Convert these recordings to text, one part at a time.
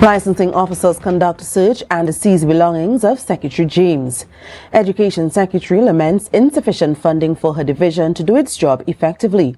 Licensing officers conduct search and seize belongings of Secretary James. Education Secretary laments insufficient funding for her division to do its job effectively.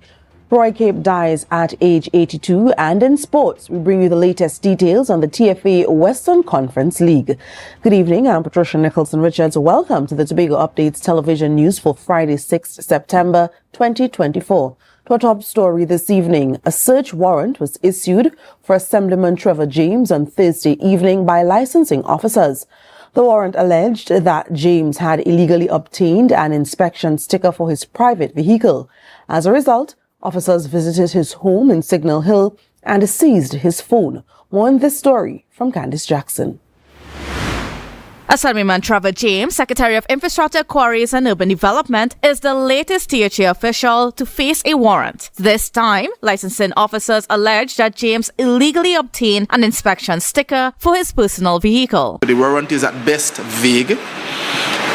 Roy Cape dies at age 82, and in sports, we bring you the latest details on the TFA Western Conference League. Good evening, I'm Patricia Nicholson-Richards. Welcome to the Tobago Updates television news for Friday, 6th September 2024. To our top story this evening, a search warrant was issued for Assemblyman Trevor James on Thursday evening by licensing officers. The warrant alleged that James had illegally obtained an inspection sticker for his private vehicle. As a result, officers visited his home in Signal Hill and seized his phone. More on this story from Candice Jackson. Assemblyman Trevor James, Secretary of Infrastructure, Quarries and Urban Development, is the latest THA official to face a warrant. This time, licensing officers allege that James illegally obtained an inspection sticker for his personal vehicle. The warrant is at best vague,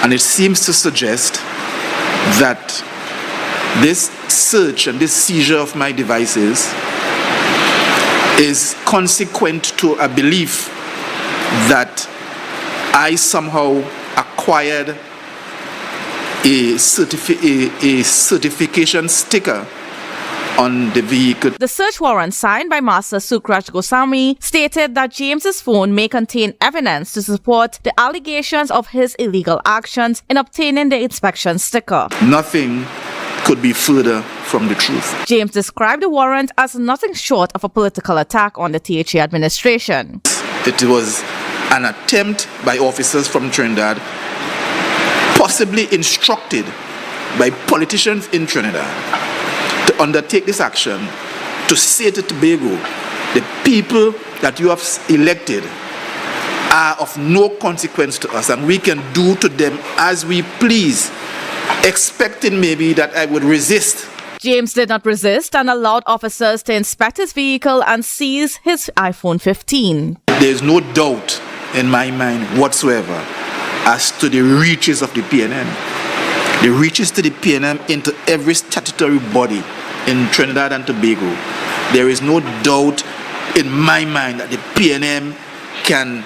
and it seems to suggest that this search and this seizure of my devices is consequent to a belief that I somehow acquired a certification sticker on the vehicle. The search warrant signed by Master Sukraj Goswami stated that James's phone may contain evidence to support the allegations of his illegal actions in obtaining the inspection sticker. Nothing could be further from the truth. James described the warrant as nothing short of a political attack on the THA administration. It was an attempt by officers from Trinidad, possibly instructed by politicians in Trinidad, to undertake this action to say to Tobago, the people that you have elected are of no consequence to us, and we can do to them as we please, expecting maybe that I would resist. James did not resist and allowed officers to inspect his vehicle and seize his iPhone 15. There is no doubt in my mind whatsoever as to the reaches of the PNM. The reaches to the PNM into every statutory body in Trinidad and Tobago. There is no doubt in my mind that the PNM can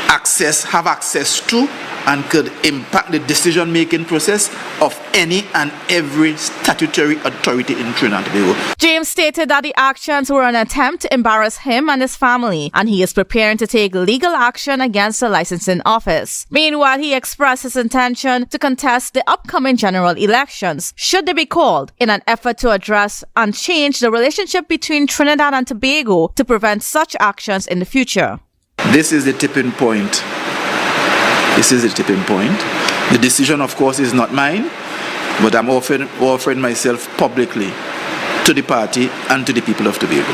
have access to and could impact the decision-making process of any and every statutory authority in Trinidad and Tobago. James stated that the actions were an attempt to embarrass him and his family, and he is preparing to take legal action against the licensing office. Meanwhile, he expressed his intention to contest the upcoming general elections, should they be called, in an effort to address and change the relationship between Trinidad and Tobago to prevent such actions in the future. This is the tipping point. This is the tipping point. The decision, of course, is not mine, but I'm offering myself publicly to the party and to the people of Tobago.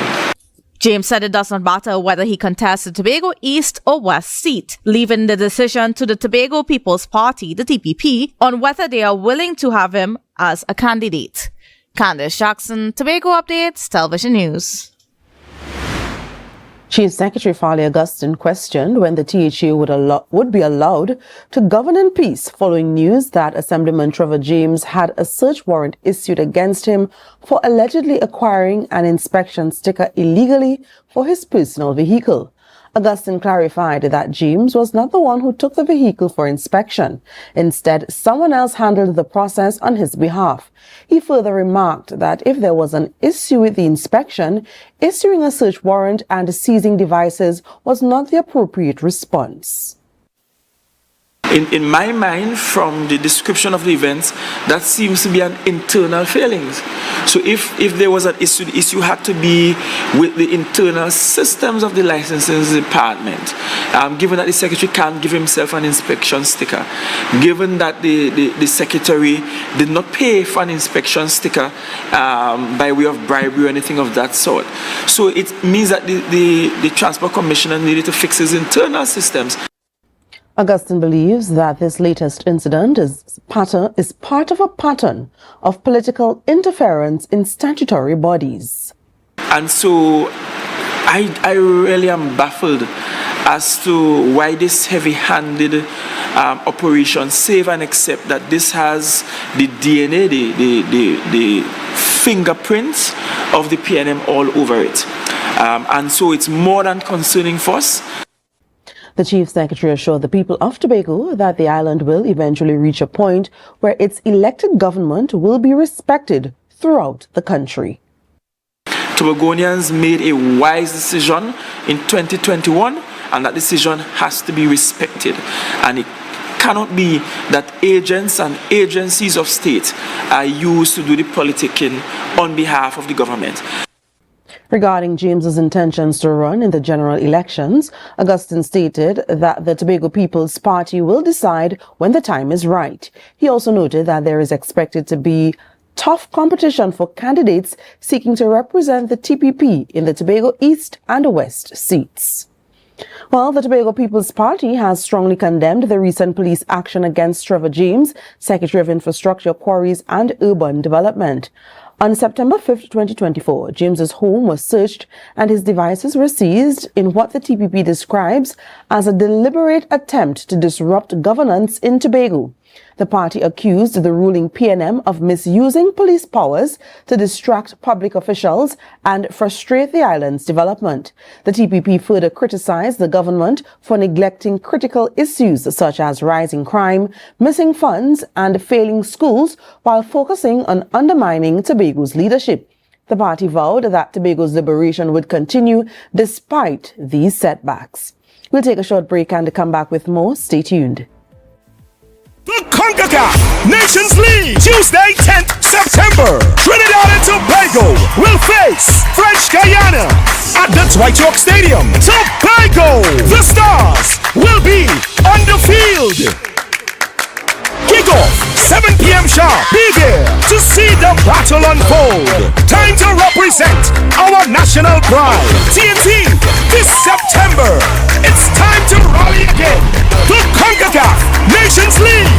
James said it does not matter whether he contests the Tobago East or West seat, leaving the decision to the Tobago People's Party, the TPP, on whether they are willing to have him as a candidate. Candice Jackson, Tobago Updates, Television News. Chief Secretary Farley Augustine questioned when the THA would be allowed to govern in peace following news that Assemblyman Trevor James had a search warrant issued against him for allegedly acquiring an inspection sticker illegally for his personal vehicle. Augustine clarified that James was not the one who took the vehicle for inspection. Instead, someone else handled the process on his behalf. He further remarked that if there was an issue with the inspection, issuing a search warrant and seizing devices was not the appropriate response. In my mind, from the description of the events, that seems to be an internal failings. So if there was an issue, the issue had to be with the internal systems of the licensing department. Given that the secretary can't give himself an inspection sticker, given that the secretary did not pay for an inspection sticker by way of bribery or anything of that sort. So it means that the Transport Commissioner needed to fix his internal systems. Augustine believes that this latest incident is part of a pattern of political interference in statutory bodies. And so I really am baffled as to why this heavy-handed operation, save and accept that this has the DNA, the fingerprints of the PNM all over it. And so it's more than concerning for us. The Chief Secretary assured the people of Tobago that the island will eventually reach a point where its elected government will be respected throughout the country. Tobagonians made a wise decision in 2021, and that decision has to be respected. And it cannot be that agents and agencies of state are used to do the politicking on behalf of the government. Regarding James's intentions to run in the general elections, Augustine stated that the Tobago People's Party will decide when the time is right. He also noted that there is expected to be tough competition for candidates seeking to represent the TPP in the Tobago East and West seats. Well, the Tobago People's Party has strongly condemned the recent police action against Trevor James, Secretary of Infrastructure, Quarries and Urban Development. On September 5, 2024, James's home was searched and his devices were seized in what the TPP describes as a deliberate attempt to disrupt governance in Tobago. The party accused the ruling PNM of misusing police powers to distract public officials and frustrate the island's development. The TPP further criticized the government for neglecting critical issues such as rising crime, missing funds, and failing schools while focusing on undermining Tobago's leadership. The party vowed that Tobago's liberation would continue despite these setbacks. We'll take a short break and come back with more. Stay tuned. The CONCACAF Nations League, Tuesday, 10th September. Trinidad and Tobago will face French Guyana at the Dwight York Stadium. Tobago, the Stars will be on the field. Kickoff, 7 p.m. sharp. Be there to see the battle unfold. Time to represent our national pride. TNT, this September. It's time to rally again. The CONCACAF Nations League.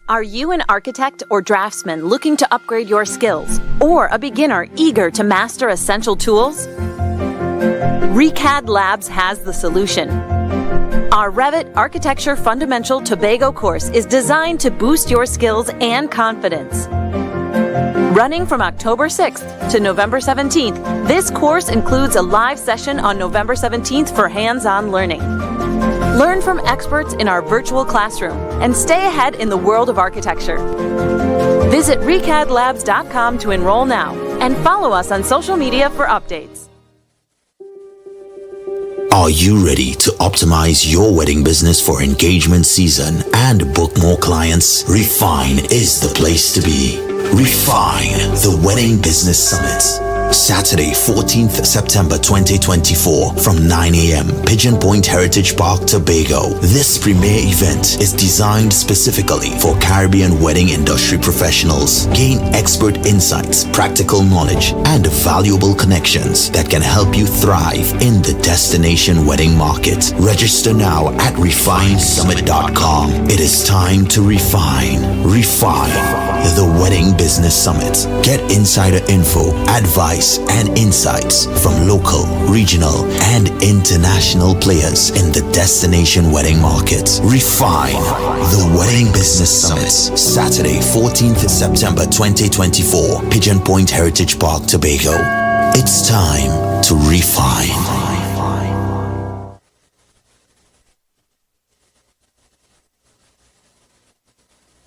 Are you an architect or draftsman looking to upgrade your skills? Or a beginner eager to master essential tools? ReCAD Labs has the solution. Our Revit Architecture Fundamental Tobago course is designed to boost your skills and confidence. Running from October 6th to November 17th, this course includes a live session on November 17th for hands-on learning. Learn from experts in our virtual classroom and stay ahead in the world of architecture. Visit recadlabs.com to enroll now and follow us on social media for updates. Are you ready to optimize your wedding business for engagement season and book more clients? Refine is the place to be. Refine, the Wedding Business Summit. Saturday, 14th September 2024 from 9 a.m. Pigeon Point Heritage Park, Tobago. This premier event is designed specifically for Caribbean wedding industry professionals. Gain expert insights, practical knowledge, and valuable connections that can help you thrive in the destination wedding market. Register now at refinesummit.com. It is time to refine. Refine, the Wedding Business Summit. Get insider info, advice, and insights from local, regional, and international players in the destination wedding market. Refine, the Wedding Business Summit. Saturday, 14th September 2024, Pigeon Point Heritage Park, Tobago. It's time to refine.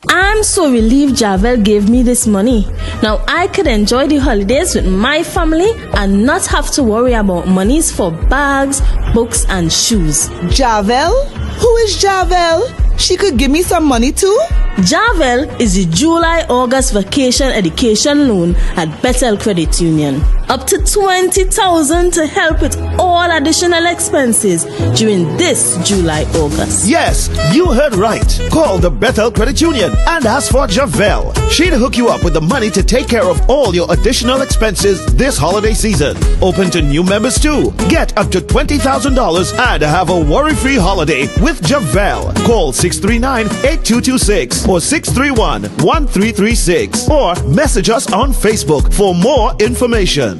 I'm so relieved Javel gave me this money. Now I could enjoy the holidays with my family and not have to worry about monies for bags, books, and shoes. Javel? Who is Javel? She could give me some money too? Javel is the July-August vacation education loan at Bethel Credit Union. Up to $20,000 to help with all additional expenses during this July-August. Yes, you heard right. Call the Bethel Credit Union and ask for Javel. She'd hook you up with the money to take care of all your additional expenses this holiday season. Open to new members too. Get up to $20,000 and have a worry-free holiday with Javel. Call 639-8226 or 631-1336 or message us on Facebook for more information.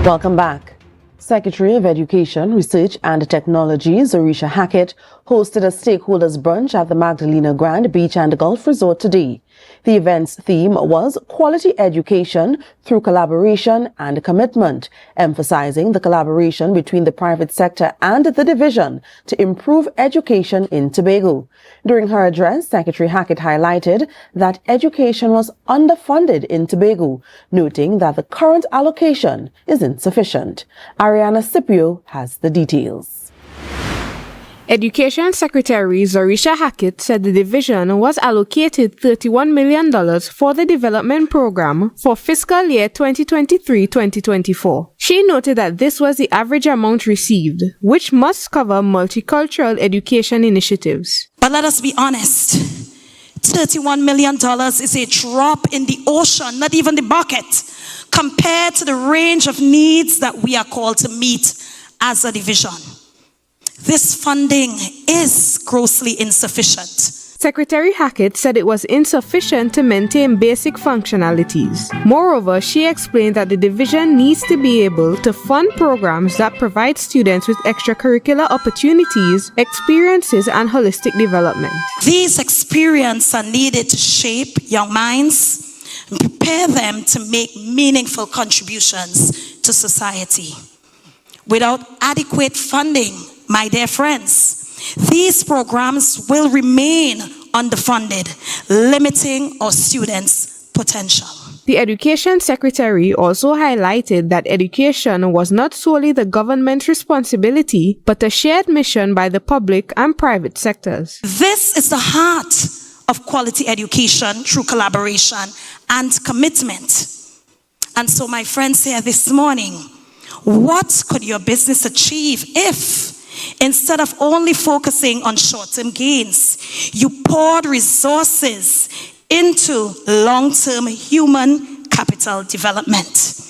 Welcome back. Secretary of Education, Research and Technology, Zorisha Hackett, hosted a stakeholders brunch at the Magdalena Grand Beach and Golf Resort today. The event's theme was Quality Education Through Collaboration and Commitment, emphasizing the collaboration between the private sector and the division to improve education in Tobago. During her address, Secretary Hackett highlighted that education was underfunded in Tobago, noting that the current allocation is insufficient. Ariana Scipio has the details. Education Secretary Zorisha Hackett said the division was allocated $31 million for the development program for fiscal year 2023-2024. She noted that this was the average amount received, which must cover multicultural education initiatives. But let us be honest, $31 million is a drop in the ocean, not even the bucket, compared to the range of needs that we are called to meet as a division. This funding is grossly insufficient. Secretary Hackett said it was insufficient to maintain basic functionalities. Moreover, she explained that the division needs to be able to fund programs that provide students with extracurricular opportunities, experiences, and holistic development. These experiences are needed to shape young minds and prepare them to make meaningful contributions to society. Without adequate funding, my dear friends, these programs will remain underfunded, limiting our students' potential. The Education Secretary also highlighted that education was not solely the government's responsibility, but a shared mission by the public and private sectors. This is the heart of quality education through collaboration and commitment. And so, my friends here this morning, what could your business achieve if, instead of only focusing on short-term gains, you poured resources into long-term human capital development?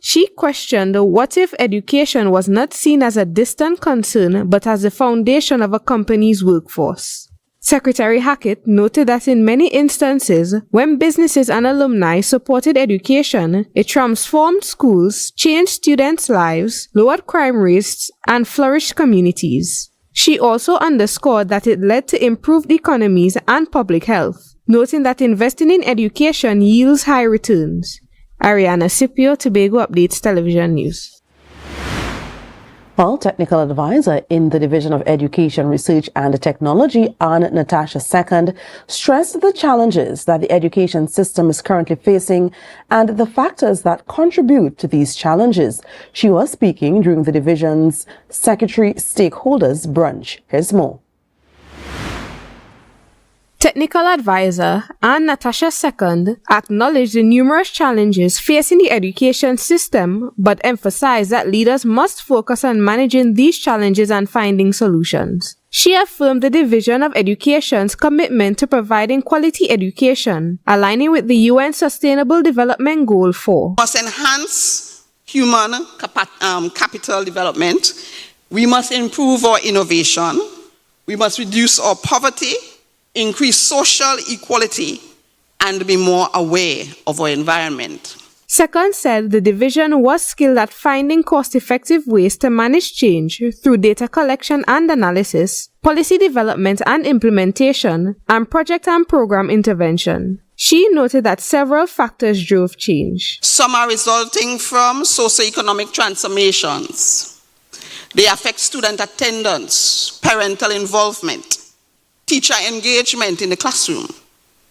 She questioned what if education was not seen as a distant concern but as the foundation of a company's workforce. Secretary Hackett noted that in many instances, when businesses and alumni supported education, it transformed schools, changed students' lives, lowered crime rates, and flourished communities. She also underscored that it led to improved economies and public health, noting that investing in education yields high returns. Ariana Scipio, Tobago Updates Television News. Well, technical advisor in the Division of Education, Research and Technology, Anne Natasha II, stressed the challenges that the education system is currently facing and the factors that contribute to these challenges. She was speaking during the division's Secretary Stakeholders Brunch. Here's more. Technical advisor Anne Natasha II acknowledged the numerous challenges facing the education system, but emphasized that leaders must focus on managing these challenges and finding solutions. She affirmed the Division of Education's commitment to providing quality education, aligning with the UN Sustainable Development Goal 4. We must enhance human capital development. We must improve our innovation. We must reduce our poverty, increase social equality, and be more aware of our environment. Second said the division was skilled at finding cost-effective ways to manage change through data collection and analysis, policy development and implementation, and project and program intervention. She noted that several factors drove change. Some are resulting from socioeconomic transformations. They affect student attendance, parental involvement, teacher engagement in the classroom,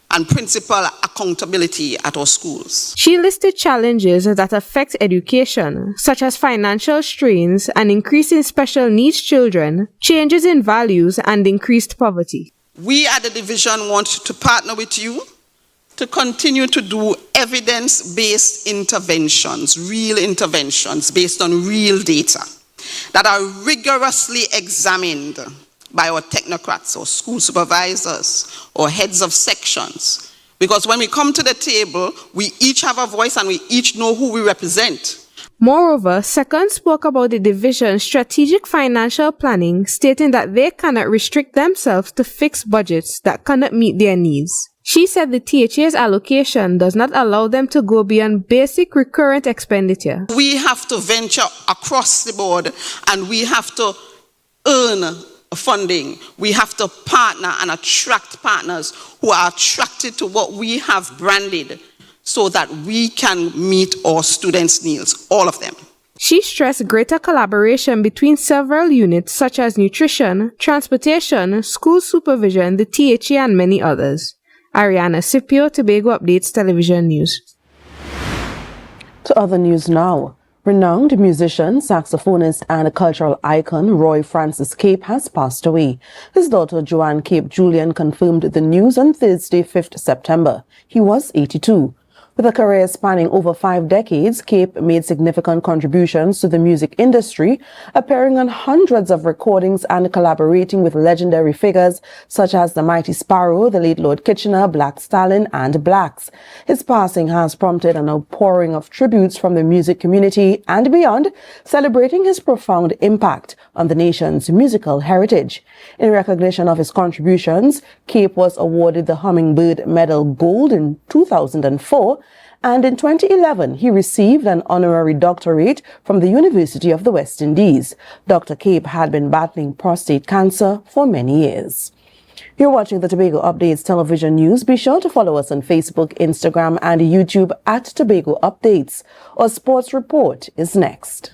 and principal accountability at our schools. She listed challenges that affect education, such as financial strains, an increase in special needs children, changes in values, and increased poverty. We at the division want to partner with you to continue to do evidence-based interventions, real interventions based on real data that are rigorously examined by our technocrats or school supervisors or heads of sections. Because when we come to the table, we each have a voice and we each know who we represent. Moreover, Second spoke about the division's strategic financial planning, stating that they cannot restrict themselves to fixed budgets that cannot meet their needs. She said the THA's allocation does not allow them to go beyond basic recurrent expenditure. We have to venture across the board and we have to earn funding. We have to partner and attract partners who are attracted to what we have branded so that we can meet our students' needs, all of them. She stressed greater collaboration between several units such as nutrition, transportation, school supervision, the THA, and many others. Ariana Scipio, Tobago Updates Television News. To other news now. Renowned musician, saxophonist, and cultural icon Roy Francis Cape has passed away. His daughter Joanne Cape Julian confirmed the news on Thursday, 5th September. He was 82. With a career spanning over 5 decades, Cape made significant contributions to the music industry, appearing on hundreds of recordings and collaborating with legendary figures such as the Mighty Sparrow, the late Lord Kitchener, Black Stalin, and Blacks. His passing has prompted an outpouring of tributes from the music community and beyond, celebrating his profound impact on the nation's musical heritage. In recognition of his contributions, Cape was awarded the Hummingbird Medal Gold in 2004, and in 2011, he received an honorary doctorate from the University of the West Indies. Dr. Cape had been battling prostate cancer for many years. You're watching the Tobago Updates Television News. Be sure to follow us on Facebook, Instagram, and YouTube at Tobago Updates. Our sports report is next.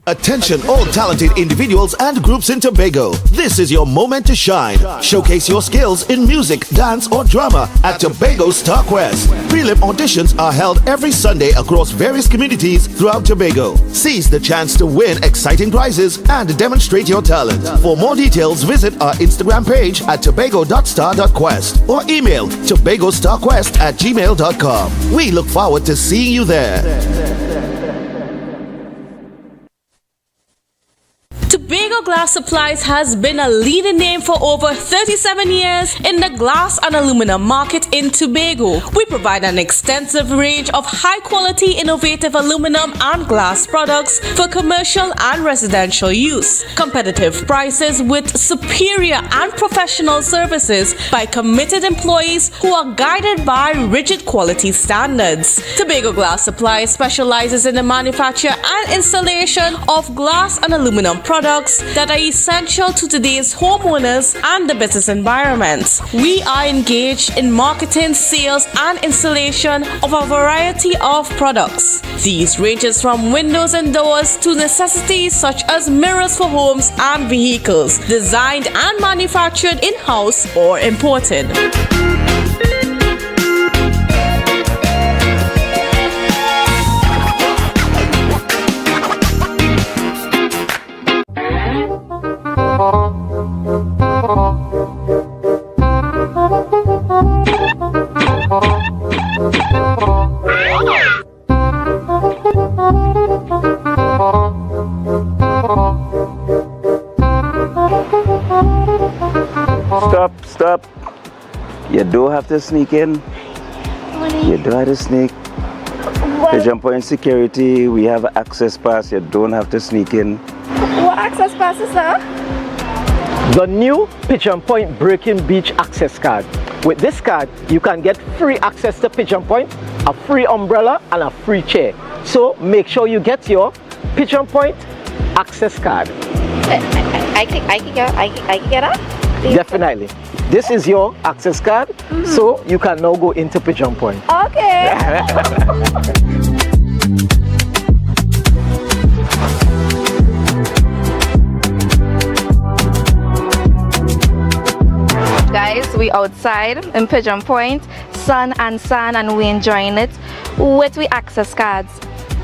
Attention all talented individuals and groups in Tobago. This is your moment to shine. Showcase your skills in music, dance or drama at Tobago Star Quest. Prelim auditions are held every Sunday across various communities throughout Tobago. Seize the chance to win exciting prizes and demonstrate your talent. For more details, visit our Instagram page at tobago.star.quest or email tobagostarquest@gmail.com. We look forward to seeing you there. Tobago Glass Supplies has been a leading name for over 37 years in the glass and aluminum market in Tobago. We provide an extensive range of high-quality, innovative aluminum and glass products for commercial and residential use. Competitive prices with superior and professional services by committed employees who are guided by rigid quality standards. Tobago Glass Supplies specializes in the manufacture and installation of glass and aluminum products that are essential to today's homeowners and the business environment. We are engaged in marketing, sales, and installation of a variety of products. These ranges from windows and doors to necessities such as mirrors for homes and vehicles, designed and manufactured in-house or imported. Stop. You don't have to sneak in. You don't have to sneak. Pigeon Point security, we have an access pass. You don't have to sneak in. What access pass is that? The new Pigeon Point Breaking Beach access card. With this card, you can get free access to Pigeon Point, a free umbrella, and a free chair. So make sure you get your Pigeon Point access card. I can get that? Definitely. This is your access card, so you can now go into Pigeon Point. Okay. Guys, we outside in Pigeon Point, sun and sand, and we enjoying it with we access cards.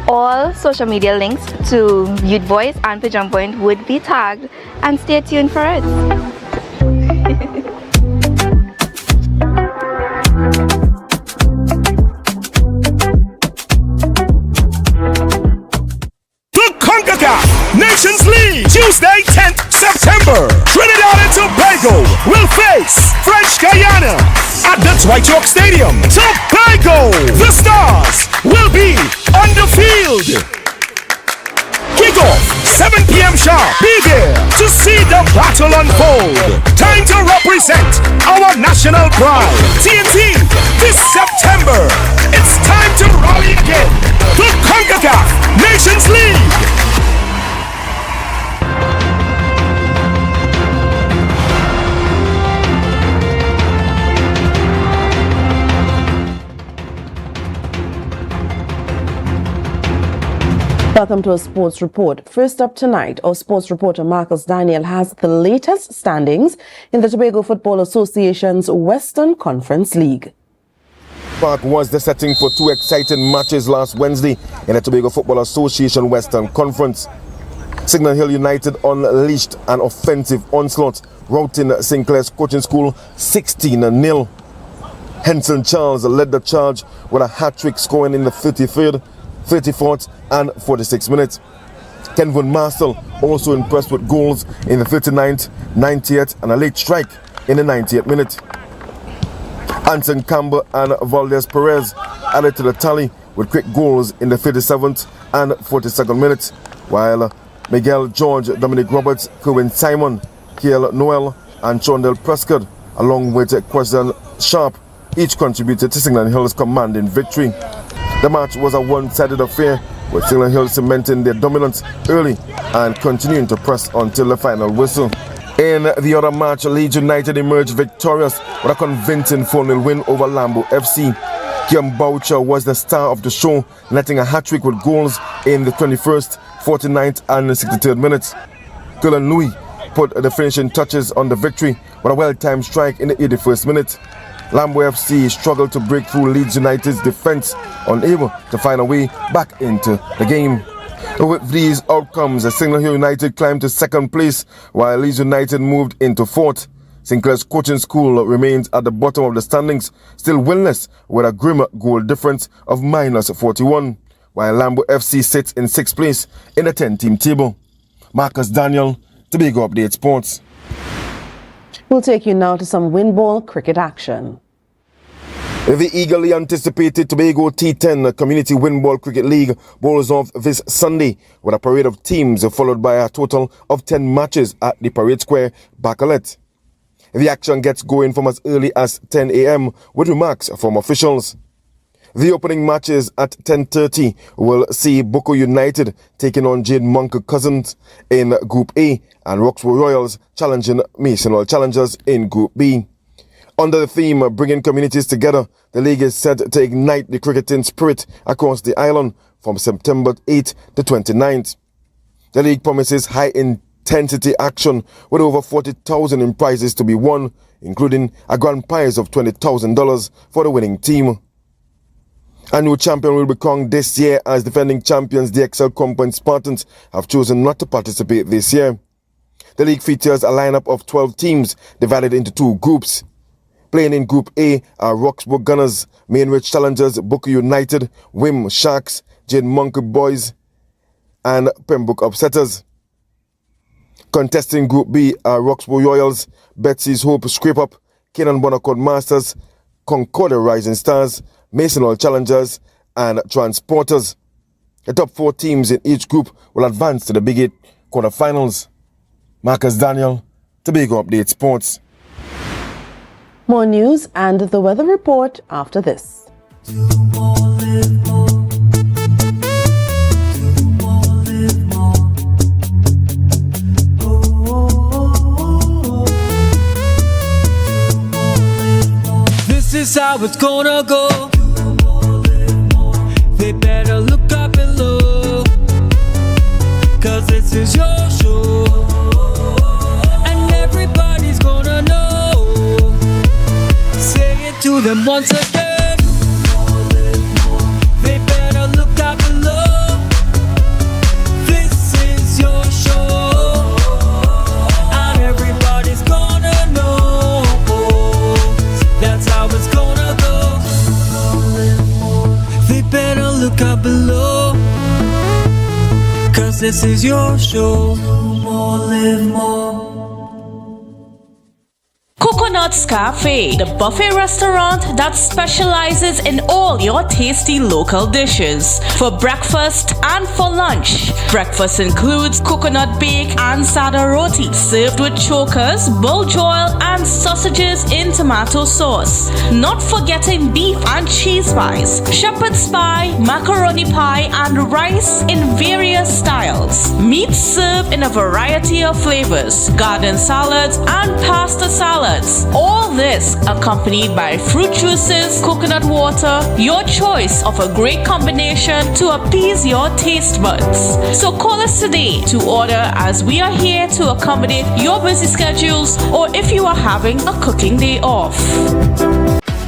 All social media links to Youth Voice and Pigeon Point would be tagged, and stay tuned for it. Nations League, Tuesday, 10th September. Trinidad and Tobago will face French Guyana at the White Oak Stadium. Tobago, the Stars will be on the field. Kickoff 7 p.m. sharp. Be there to see the battle unfold. Time to represent our national pride. TNT this September. It's time to rally again. The CONCACAF Nations League. Welcome to a sports report. First up tonight, our sports reporter Marcus Daniel has the latest standings in the Tobago Football Association's Western Conference League. Park was the setting for two exciting matches last Wednesday in the Tobago Football Association Western Conference. Signal Hill United unleashed an offensive onslaught, routing Sinclair's Coaching School 16-0. Henson Charles led the charge with a hat-trick scoring in the 33rd, 34th and 46th minutes. Kenvin Marcel also impressed with goals in the 39th, 90th and a late strike in the 90th minute. Anson Campbell and Valdez Perez added to the tally with quick goals in the 37th and 42nd minutes, while Miguel George, Dominic Roberts, Kerwin Simon, Kiel Noel and Chondell Prescott along with Question Sharp each contributed to Signal Hill's commanding victory. The match was a one-sided affair, with Signal Hill cementing their dominance early and continuing to press until the final whistle. In the other match, Leeds United emerged victorious with a convincing 4-0 win over Lambo FC. Kiam Boucher was the star of the show, netting a hat-trick with goals in the 21st, 49th and 63rd minutes. Cullen Louis put the finishing touches on the victory with a well-timed strike in the 81st minute. Lambo FC struggled to break through Leeds United's defense, unable to find a way back into the game. With these outcomes, Signal Hill United climbed to second place, while Leeds United moved into fourth. Sinclair's Coaching School remains at the bottom of the standings, still winless with a grim goal difference of -41, while Lambo FC sits in sixth place in the 10-team table. Marcus Daniel, Tobago Update Sports. We'll take you now to some windball cricket action. The eagerly anticipated Tobago T10 Community Windball Cricket League bowls off this Sunday with a parade of teams followed by a total of 10 matches at the Parade Square, Bacalet. The action gets going from as early as 10 a.m. with remarks from officials. The opening matches at 10:30 will see Boko United taking on Jade Monk Cousins in Group A and Roxborough Royals challenging Masonville Challengers in Group B. Under the theme of bringing communities together, the league is set to ignite the cricketing spirit across the island from September 8th to 29th. The league promises high-intensity action with over 40,000 in prizes to be won, including a grand prize of $20,000 for the winning team. A new champion will be crowned this year as defending champions the XL Compound Spartans have chosen not to participate this year. The league features a lineup of 12 teams divided into two groups. Playing in Group A are Roxborough Gunners, Mainridge Challengers, Boko United, Wim Sharks, Jade Monk Boys, and Pembroke Upsetters. Contesting Group B are Roxborough Royals, Betsy's Hope Scrape Up, Canaan Bonaccord Masters, Concordia Rising Stars, Masonville Challengers, and Transporters. The top 4 teams in each group will advance to the Big 8 quarterfinals. Marcus Daniel, Tobago Update Sports. More news and the weather report after this. This is how it's gonna go. They better look up below, 'cause this is your show, and everybody's gonna know. Say it to them once again. They better look up below. This is your show, and everybody's gonna know. That's how it's gonna go. They better look up below, 'cause this is your show. Do more, live more. Coconut Coconut's Cafe, the buffet restaurant that specializes in all your tasty local dishes. For breakfast and for lunch. Breakfast includes coconut bake and sada roti, served with chokers, bull joil, and sausages in tomato sauce. Not forgetting beef and cheese pies, shepherd's pie, macaroni pie, and rice in various styles. Meats served in a variety of flavors, garden salads, and pasta salads. All this accompanied by fruit juices, coconut water, your choice of a great combination to appease your taste buds. So call us today to order, as we are here to accommodate your busy schedules or if you are having a cooking day off.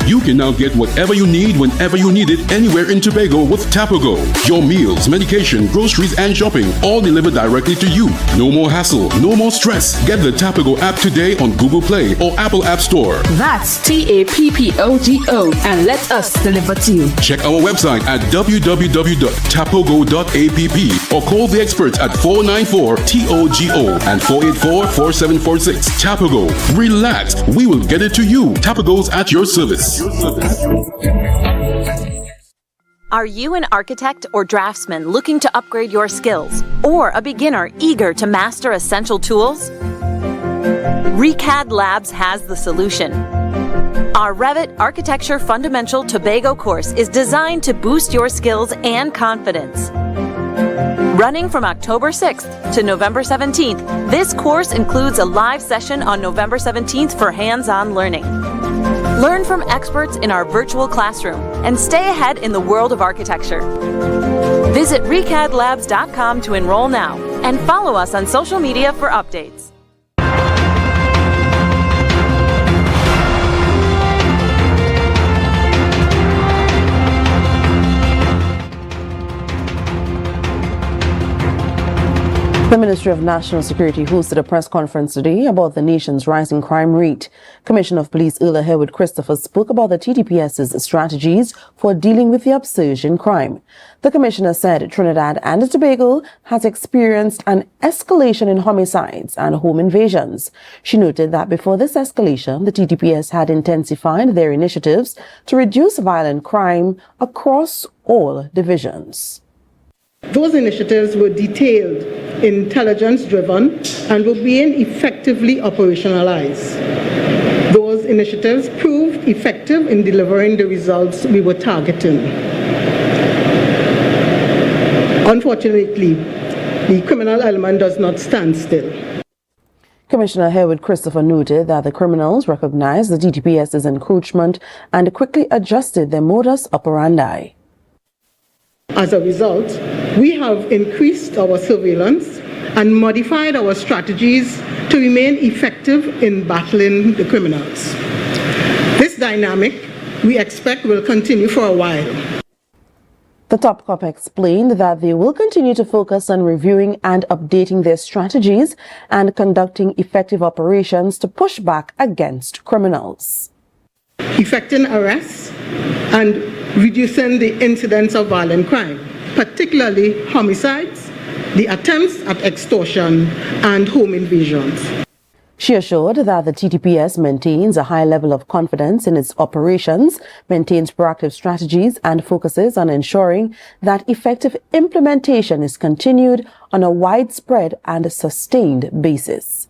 You can now get whatever you need whenever you need it anywhere in Tobago with Tobago. Your meals, medication, groceries, and shopping all delivered directly to you. No more hassle, no more stress. Get the Tobago app today on Google Play or Apple App Store. That's TAPPOGO and let us deliver to you. Check our website at www.tapogo.app or call the experts at 494-TOGO and 484-4746. Tobago. Relax. We will get it to you. Tobago's at your service. Are you an architect or draftsman looking to upgrade your skills, or a beginner eager to master essential tools? ReCAD Labs has the solution. Our Revit Architecture Fundamental Tobago course is designed to boost your skills and confidence. Running from October 6th to November 17th, this course includes a live session on November 17th for hands-on learning. Learn from experts in our virtual classroom and stay ahead in the world of architecture. Visit recadlabs.com to enroll now and follow us on social media for updates. The Ministry of National Security hosted a press conference today about the nation's rising crime rate. Commissioner of Police Earl Herwood Christopher spoke about the TTPS's strategies for dealing with the upsurge in crime. The commissioner said Trinidad and Tobago has experienced an escalation in homicides and home invasions. She noted that before this escalation, the TTPS had intensified their initiatives to reduce violent crime across all divisions. Those initiatives were detailed, intelligence-driven, and were being effectively operationalized. Those initiatives proved effective in delivering the results we were targeting. Unfortunately, the criminal element does not stand still. Commissioner Herwood Christopher noted that the criminals recognized the TTPS's encroachment and quickly adjusted their modus operandi. As a result, we have increased our surveillance and modified our strategies to remain effective in battling the criminals. This dynamic, we expect, will continue for a while. The top cop explained that they will continue to focus on reviewing and updating their strategies and conducting effective operations to push back against criminals. Effecting arrests and reducing the incidence of violent crime, particularly homicides, the attempts at extortion, and home invasions. She assured that the TTPS maintains a high level of confidence in its operations, maintains proactive strategies, and focuses on ensuring that effective implementation is continued on a widespread and sustained basis.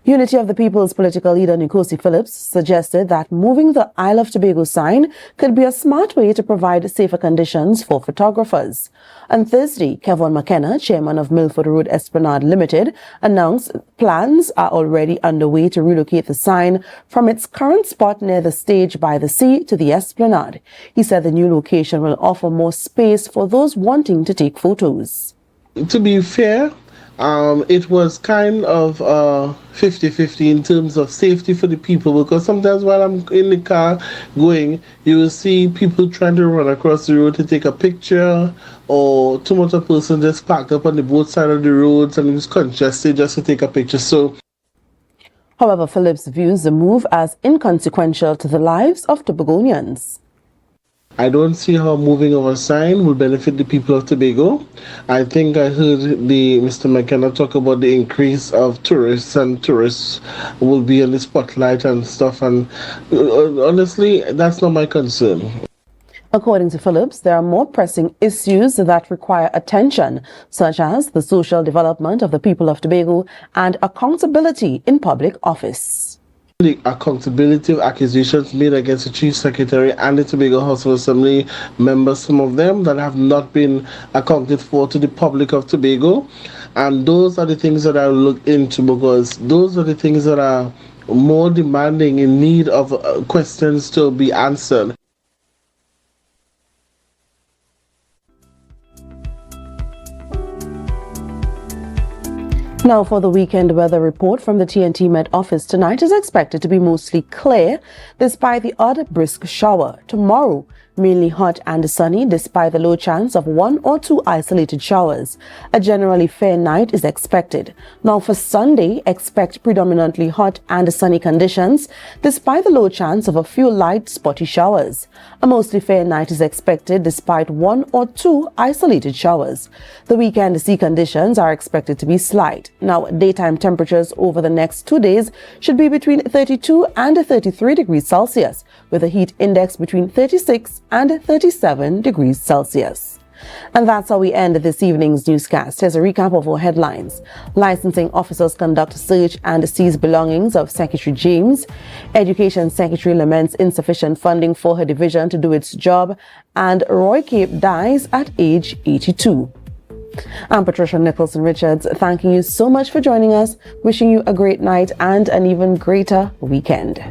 Unity of the People's political leader Nkosi Phillips suggested that moving the Isle of Tobago sign could be a smart way to provide safer conditions for photographers. On Thursday, Kevin McKenna, chairman of Milford Road Esplanade Limited, announced plans are already underway to relocate the sign from its current spot near the stage by the sea to the Esplanade. He said the new location will offer more space for those wanting to take photos. To be fair, it was kind of 50-50 in terms of safety for the people, because sometimes while I'm in the car going, you will see people trying to run across the road to take a picture, or too much a person just parked up on the both sides of the roads and it was congested just to take a picture. However, Phillips views the move as inconsequential to the lives of Tobagonians. I don't see how moving of a sign will benefit the people of Tobago. I think I heard Mr. McKenna talk about the increase of tourists, and tourists will be in the spotlight and stuff, and honestly, that's not my concern. According to Phillips, there are more pressing issues that require attention, such as the social development of the people of Tobago and accountability in public office. The accountability of accusations made against the Chief Secretary and the Tobago House of Assembly members, some of them that have not been accounted for to the public of Tobago. And those are the things that I will look into, because those are the things that are more demanding, in need of questions to be answered. Now for the weekend weather report from the TNT Met office. Tonight is expected to be mostly clear despite the odd brisk shower. Tomorrow, mainly hot and sunny despite the low chance of 1 or 2 isolated showers. A generally fair night is expected. Now for Sunday, expect predominantly hot and sunny conditions despite the low chance of a few light spotty showers. A mostly fair night is expected despite 1 or 2 isolated showers. The weekend sea conditions are expected to be slight. Now daytime temperatures over the next 2 days should be between 32 and 33 degrees Celsius, with a heat index between 36 and 37 degrees Celsius. And that's how we end this evening's newscast. Here's a recap of our headlines. Licensing officers conduct a search and seize belongings of Secretary James. Education Secretary laments insufficient funding for her division to do its job. And Roy Cape dies at age 82. I'm Patricia Nicholson Richards, thanking you so much for joining us, wishing you a great night and an even greater weekend.